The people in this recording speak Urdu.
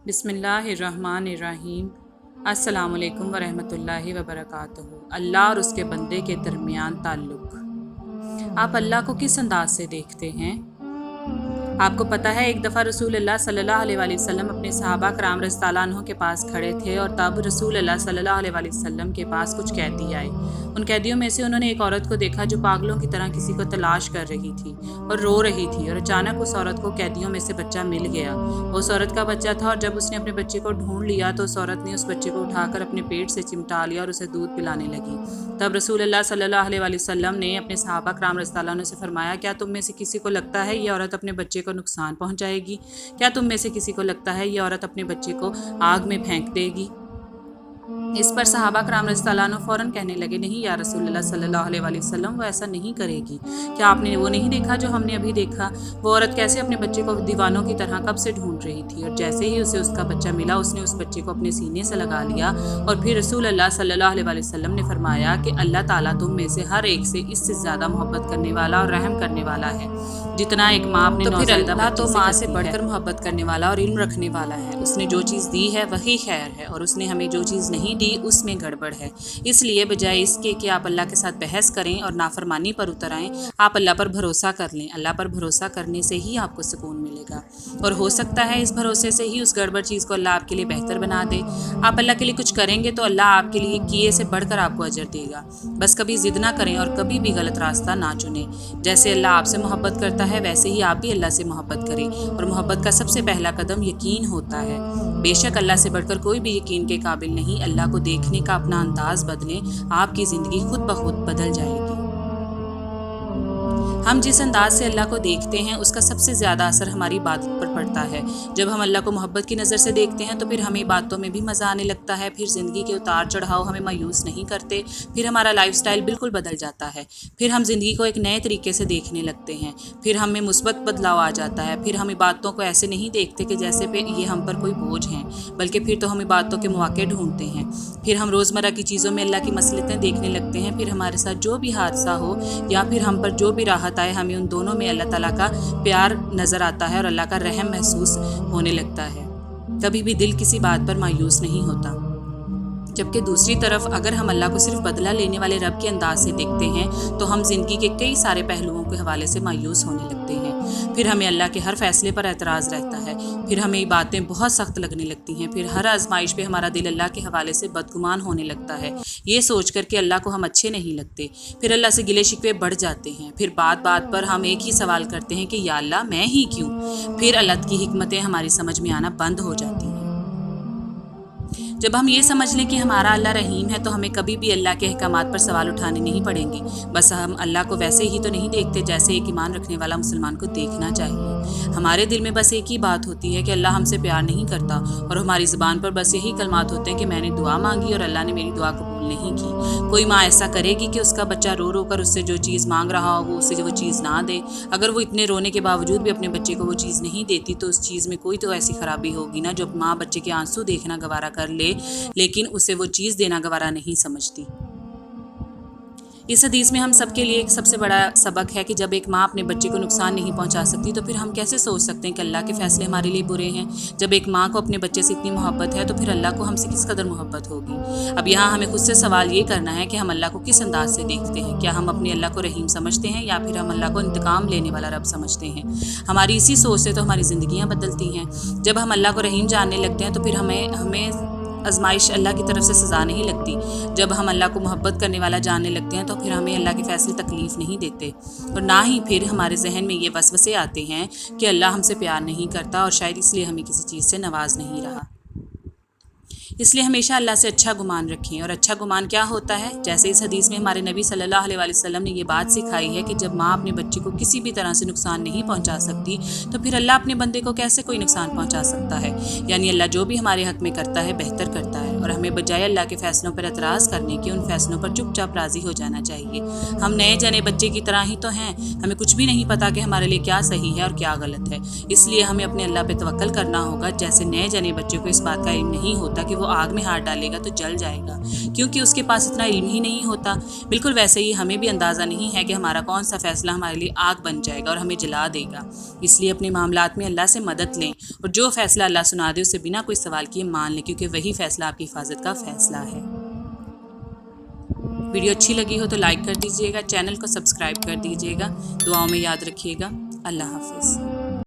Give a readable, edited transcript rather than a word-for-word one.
بسم اللہ الرحمن الرحیم۔ السلام علیکم ورحمۃ اللہ وبرکاتہ۔ اللہ اور اس کے بندے کے درمیان تعلق۔ آپ اللہ کو کس انداز سے دیکھتے ہیں؟ آپ کو پتہ ہے ایک دفعہ رسول اللہ صلی اللہ علیہ وآلہ وسلم اپنے صحابہ کرام رضی اللہ عنہ کے پاس کھڑے تھے، اور تب رسول اللہ صلی اللہ علیہ وآلہ وسلم کے پاس کچھ قیدی آئے۔ ان قیدیوں میں سے انہوں نے ایک عورت کو دیکھا جو پاگلوں کی طرح کسی کو تلاش کر رہی تھی اور رو رہی تھی، اور اچانک اس عورت کو قیدیوں میں سے بچہ مل گیا۔ وہ اس عورت کا بچہ تھا، اور جب اس نے اپنے بچے کو ڈھونڈ لیا تو اس عورت نے اس بچے کو اٹھا کر اپنے پیٹ سے چمٹا لیا اور اسے دودھ پلانے لگی۔ تب رسول اللہ صلی اللہ علیہ وآلہ وسلم نے اپنے صحابہ کرام رضی اللہ عنہ سے فرمایا، کیا تم میں سے کسی کو لگتا ہے یہ عورت اپنے بچے کو نقصان پہنچائے گی؟ کیا تم میں سے کسی کو لگتا ہے یہ عورت اپنے بچے کو آگ میں پھینک دے گی؟ اس پر صحابہ کرام رضی اللہ عنہ فوراً کہنے لگے، نہیں یا رسول اللہ صلی اللہ علیہ وآلہ وسلم، وہ ایسا نہیں کرے گی۔ کیا آپ نے وہ نہیں دیکھا جو ہم نے ابھی دیکھا؟ وہ عورت کیسے اپنے بچے کو دیوانوں کی طرح کب سے ڈھونڈ رہی تھی، اور جیسے ہی اسے اس کا بچہ ملا اس نے اس بچے کو اپنے سینے سے لگا لیا۔ اور پھر رسول اللہ صلی اللہ علیہ وآلہ وسلم نے فرمایا کہ اللہ تعالیٰ تم میں سے ہر ایک سے اس سے زیادہ محبت کرنے والا اور رحم کرنے والا ہے جتنا ایک ماں اپنے نوزائیدہ بچے سے ماں سے بڑھ کر محبت کرنے والا اور علم رکھنے والا ہے۔ اس نے جو چیز دی ہے وہی خیر ہے، اور اس نے ہمیں جو چیز نہیں دی اس میں گڑبڑ ہے۔ اس لیے بجائے اس کے کہ آپ اللہ کے ساتھ بحث کریں اور نافرمانی پر اتر آئیں، آپ اللہ پر بھروسہ کر لیں۔ اللہ پر بھروسہ کرنے سے ہی آپ کو سکون ملے گا، اور ہو سکتا ہے اس بھروسے سے ہی اس گڑبڑ چیز کو اللہ آپ کے لیے بہتر بنا دے۔ آپ اللہ کے لیے کچھ کریں گے تو اللہ آپ کے لیے کیے سے بڑھ کر آپ کو اجر دے گا۔ بس کبھی ضد نہ کریں اور کبھی بھی غلط راستہ نہ چنیں۔ جیسے اللہ آپ سے محبت کرتا ہے ویسے ہی آپ بھی اللہ سے محبت کریں، اور محبت کا سب سے پہلا قدم یقین ہوتا ہے۔ بے شک اللہ سے بڑھ کر کوئی بھی یقین کے قابل نہیں۔ اللہ کو دیکھنے کا اپنا انداز بدلیں، آپ کی زندگی خود بخود بدل جائے گی۔ ہم جس انداز سے اللہ کو دیکھتے ہیں اس کا سب سے زیادہ اثر ہماری عبادت پر پڑتا ہے۔ جب ہم اللہ کو محبت کی نظر سے دیکھتے ہیں تو پھر ہمیں باتوں میں بھی مزہ آنے لگتا ہے، پھر زندگی کے اتار چڑھاؤ ہمیں مایوس نہیں کرتے، پھر ہمارا لائف سٹائل بالکل بدل جاتا ہے، پھر ہم زندگی کو ایک نئے طریقے سے دیکھنے لگتے ہیں، پھر ہم میں مثبت بدلاؤ آ جاتا ہے، پھر ہم عبادتوں کو ایسے نہیں دیکھتے کہ جیسے پہ یہ ہم پر کوئی بوجھ ہیں، بلکہ پھر تو ہم عبادتوں کے مواقع ڈھونڈتے ہیں۔ پھر ہم روزمرہ کی چیزوں میں اللہ کی مصلحتیں دیکھنے لگتے ہیں، پھر ہمارے ساتھ جو بھی حادثہ ہو یا پھر ہم پر جو بھی راحت آئے ہمیں ان دونوں میں اللہ تعالیٰ کا پیار نظر آتا ہے اور اللہ کا رحم محسوس ہونے لگتا ہے۔ کبھی بھی دل کسی بات پر مایوس نہیں ہوتا۔ جبکہ دوسری طرف اگر ہم اللہ کو صرف بدلہ لینے والے رب کے انداز سے دیکھتے ہیں تو ہم زندگی کے کئی سارے پہلوؤں کے حوالے سے مایوس ہونے لگتے ہیں۔ پھر ہمیں اللہ کے ہر فیصلے پر اعتراض رہتا ہے، پھر ہمیں باتیں بہت سخت لگنے لگتی ہیں، پھر ہر آزمائش پہ ہمارا دل اللہ کے حوالے سے بدگمان ہونے لگتا ہے، یہ سوچ کر کہ اللہ کو ہم اچھے نہیں لگتے۔ پھر اللہ سے گلے شکوے بڑھ جاتے ہیں، پھر بات بات پر ہم ایک ہی سوال کرتے ہیں کہ یا اللہ میں ہی کیوں؟ پھر اللہ کی حکمتیں ہماری سمجھ میں آنا بند ہو جاتی ہیں۔ جب ہم یہ سمجھ لیں کہ ہمارا اللہ رحیم ہے تو ہمیں کبھی بھی اللہ کے احکامات پر سوال اٹھانے نہیں پڑیں گے۔ بس ہم اللہ کو ویسے ہی تو نہیں دیکھتے جیسے ایک ایمان رکھنے والا مسلمان کو دیکھنا چاہیے۔ ہمارے دل میں بس ایک ہی بات ہوتی ہے کہ اللہ ہم سے پیار نہیں کرتا، اور ہماری زبان پر بس یہی کلمات ہوتے ہیں کہ میں نے دعا مانگی اور اللہ نے میری دعا قبول نہیں کی۔ کوئی ماں ایسا کرے گی کہ اس کا بچہ رو رو کر اس سے جو چیز مانگ رہا ہو وہ اسے وہ چیز نہ دے؟ اگر وہ اتنے رونے کے باوجود بھی اپنے بچے کو وہ چیز نہیں دیتی تو اس چیز میں کوئی تو ایسی خرابی ہوگی نا جو ماں بچے کے آنسو دیکھنا گوارا کر لے لیکن اسے وہ چیز دینا گوارا نہیں سمجھتی۔ اس حدیث میں ہم سب کے لیے ایک سب سے بڑا سبق ہے کہ جب ایک ماں اپنے بچے کو نقصان نہیں پہنچا سکتی تو پھر ہم کیسے سوچ سکتے ہیں کہ اللہ کے فیصلے ہمارے لیے برے ہیں؟ جب ایک ماں کو اپنے بچے سے اتنی محبت ہے تو پھر اللہ کو ہم سے کس قدر محبت ہوگی؟ اب یہاں ہمیں خود سے سوال یہ کرنا ہے کہ ہم اللہ کو کس انداز سے دیکھتے ہیں؟ کیا ہم اپنے اللہ کو رحیم سمجھتے ہیں یا پھر ہم اللہ کو انتقام لینے والا رب سمجھتے ہیں؟ ہماری اسی سوچ سے تو ہماری زندگیاں بدلتی ہیں۔ جب ہم اللہ کو رحیم جاننے لگتے ہیں تو پھر ہمیں آزمائش اللہ کی طرف سے سزا نہیں لگتی۔ جب ہم اللہ کو محبت کرنے والا جاننے لگتے ہیں تو پھر ہمیں اللہ کے فیصلے تکلیف نہیں دیتے، اور نہ ہی پھر ہمارے ذہن میں یہ وسوسے آتے ہیں کہ اللہ ہم سے پیار نہیں کرتا اور شاید اس لیے ہمیں کسی چیز سے نواز نہیں رہا۔ اس لیے ہمیشہ اللہ سے اچھا گمان رکھیں۔ اور اچھا گمان کیا ہوتا ہے؟ جیسے اس حدیث میں ہمارے نبی صلی اللہ علیہ وآلہ وسلم نے یہ بات سکھائی ہے کہ جب ماں اپنے بچے کو کسی بھی طرح سے نقصان نہیں پہنچا سکتی تو پھر اللہ اپنے بندے کو کیسے کوئی نقصان پہنچا سکتا ہے؟ یعنی اللہ جو بھی ہمارے حق میں کرتا ہے بہتر کرتا ہے۔ اور ہمیں بجائے اللہ کے فیصلوں پر اعتراض کرنے کے ان فیصلوں پر چپ چاپ راضی ہو جانا چاہیے۔ ہم نئے جنے بچے کی طرح ہی تو ہیں، ہمیں کچھ بھی نہیں پتا کہ ہمارے لیے کیا صحیح ہے اور کیا غلط ہے، اس لیے ہمیں اپنے اللہ پہ توکل کرنا ہوگا۔ جیسے نئے جنے بچے کو اس بات کا علم نہیں ہوتا کہ وہ آگ میں ہاتھ ڈالے گا تو جل جائے گا، کیونکہ اس کے پاس اتنا علم ہی نہیں ہوتا، بالکل ویسے ہی ہمیں بھی اندازہ نہیں ہے کہ ہمارا کون سا فیصلہ ہمارے لیے آگ بن جائے گا اور ہمیں جلا دے گا۔ اس لیے اپنے معاملات میں اللہ سے مدد لیں اور جو فیصلہ اللہ سنا دے اسے بنا کوئی سوال کیے مان لیں، کیونکہ وہی فیصلہ آپ کی حفاظت کا فیصلہ ہے۔ ویڈیو اچھی لگی ہو تو لائک کر دیجیے گا، چینل کو سبسکرائب کر دیجیے گا، دعاؤں میں یاد رکھیے گا۔ اللہ حافظ۔